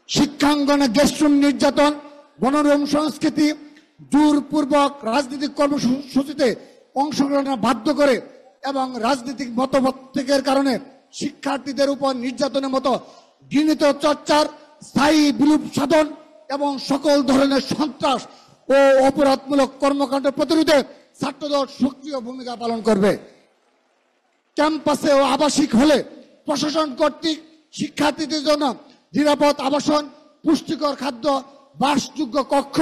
শিক্ষাঙ্গনে guest room নির্যাতন, গণরুম সংস্কৃতি, জোরপূর্বক রাজনৈতিক কর্মসূচিতে অংশগ্রহণে বাধ্য করে এবং রাজনৈতিক মতপার্থক্যের কারণে শিক্ষার্থীদের উপর নির্যাতনের মতো ঘৃণিত চর্চার স্থায়ী বিলোপ সাধন এবং সকল ধরনের সন্ত্রাস ও অপরাধমূলক কর্মকাণ্ড প্রতিরোধে ছাত্রদল সক্রিয় ভূমিকা পালন করবে। ক্যাম্পাসে ও আবাসিক হলে প্রশাসন কর্তৃক শিক্ষার্থীদের জন্য নিরাপদ আবাসন, পুষ্টিকর খাদ্য, বাসযোগ্য কক্ষ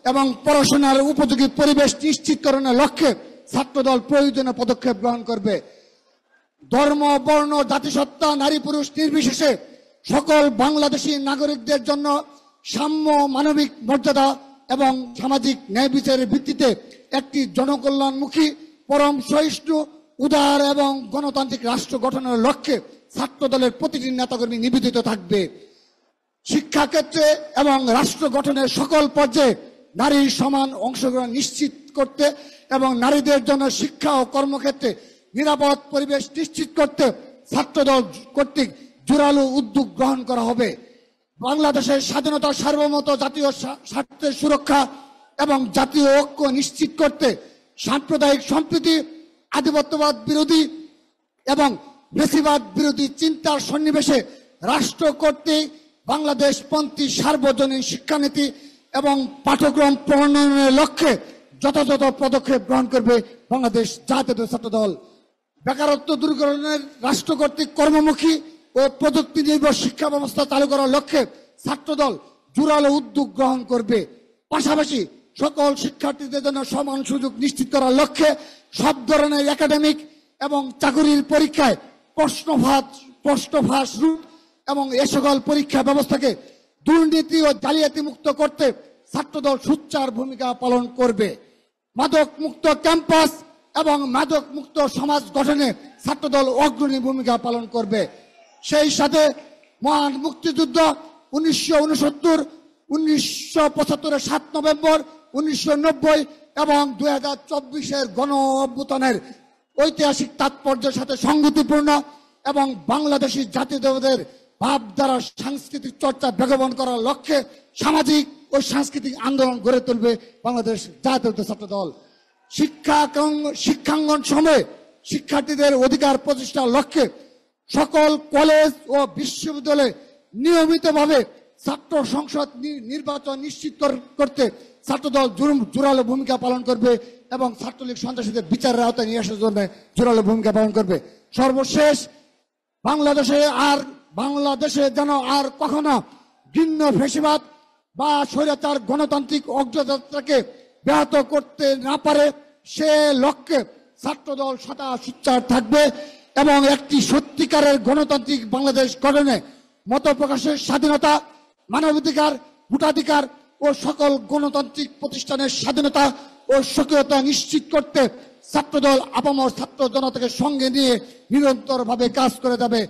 এবং পড়াশোনার উপযোগী পরিবেশ নিশ্চিতকরণের লক্ষ্যে ছাত্রদল প্রয়োজনীয় পদক্ষেপ গ্রহণ করবে। ধর্ম, বর্ণ, জাতিসত্তা, নারী পুরুষ নির্বিশেষে সকল বাংলাদেশী নাগরিকদের জন্য সাম্য, মানবিক মর্যাদা এবং সামাজিক ন্যায় বিচারের ভিত্তিতে একটি জনকল্যাণমুখী, পরম সহিষ্ণু, উদার এবং গণতান্ত্রিক রাষ্ট্র গঠনের লক্ষ্যে ছাত্রদলের প্রতিটি নেতাকর্মী নিবেদিত থাকবে। শিক্ষাক্ষেত্রে এবং রাষ্ট্র গঠনের সকল পর্যায়ে নারীর সমান অংশগ্রহণ নিশ্চিত করতে এবং নারীদের জন্য শিক্ষা ও কর্মক্ষেত্রে নিরাপদ পরিবেশ নিশ্চিত করতে ছাত্রদল কর্তৃক জোরালো উদ্যোগ গ্রহণ করা হবে। বাংলাদেশের স্বাধীনতা, সার্বভৌমত্ব, জাতীয় স্বার্থের সুরক্ষা এবং জাতীয় ঐক্য নিশ্চিত করতে সাম্প্রদায়িক সম্প্রীতি, আধিপত্যবাদ বিরোধী এবং বেশিবাদ বিরোধী চিন্তার সন্নিবেশে রাষ্ট্র কর্তৃক বাংলাদেশপন্থী সার্বজনীন শিক্ষানীতি এবং পাঠ্যক্রম প্রণয়নের লক্ষ্যে যথাযথ পদক্ষেপ গ্রহণ করবে বাংলাদেশ জাতীয় ছাত্রদল। বেকারত্ব দূরীকরণের রাষ্ট্র কর্তৃক কর্মমুখী ও প্রযুক্তি নির্ভর শিক্ষা ব্যবস্থা চালু করার লক্ষ্যে ছাত্রদল জোরালো উদ্যোগ গ্রহণ করবে। পাশাপাশি সকল শিক্ষার্থীদের জন্য সমান সুযোগ নিশ্চিত করার লক্ষ্যে সব ধরনের একাডেমিক এবং চাকুরির পরীক্ষায় প্রশ্নফাঁস রুট এবং এ সকল পরীক্ষা ব্যবস্থাকে দুর্নীতি ও জালিয়াতি মুক্ত করতে ছাত্রদল সোচ্চার ভূমিকা পালন করবে। মাদক মুক্ত ক্যাম্পাস এবং মাদক মুক্ত সমাজ গঠনে ছাত্রদল অগ্রণী ভূমিকা পালন করবে। সেই সাথে মহান মুক্তিযুদ্ধ 1969, 1975-এর 7 নভেম্বর, 1990 এবং 2024-এর গণ অভ্যুত্থানের ঐতিহাসিক তাৎপর্যের সাথে সংগতিপূর্ণ এবং বাংলাদেশী জাতীয়তাবাদের ভাবধারা সাংস্কৃতিক চর্চা বেগবান করার লক্ষ্যে সামাজিক ও সাংস্কৃতিক আন্দোলন গড়ে তুলবে বাংলাদেশ জাতীয় ছাত্রদল। শিক্ষাঙ্গন সময়ে শিক্ষার্থীদের অধিকার প্রতিষ্ঠার লক্ষ্যে সকল কলেজ ও বিশ্ববিদ্যালয়ে নিয়মিতভাবে ছাত্র সংসদ নির্বাচন নিশ্চিত করতে ছাত্রদল জোরালো ভূমিকা পালন করবে এবং ছাত্রলীগ সন্ত্রাসীদের বিচারের আওতায় নিয়ে আসার জন্য জোরালো ভূমিকা পালন করবে। সর্বশেষ, বাংলাদেশে যেন আর কখনো ভিন্ন ফ্যাসিবাদ বা স্বৈরাচার গণতান্ত্রিক অগ্রযাত্রাকে ব্যাহত করতে না পারে সে লক্ষ্যে ছাত্রদল সদা সোচ্চার থাকবে এবং একটি সত্যিকারের গণতান্ত্রিক বাংলাদেশ গঠনে মত প্রকাশের স্বাধীনতা, মানবাধিকার, ভোটাধিকার ও সকল গণতান্ত্রিক প্রতিষ্ঠানের স্বাধীনতা ও সক্রিয়তা নিশ্চিত করতে ছাত্রদল আপামর ছাত্র জনতাকে সঙ্গে নিয়ে নিরন্তরভাবে কাজ করে যাবে।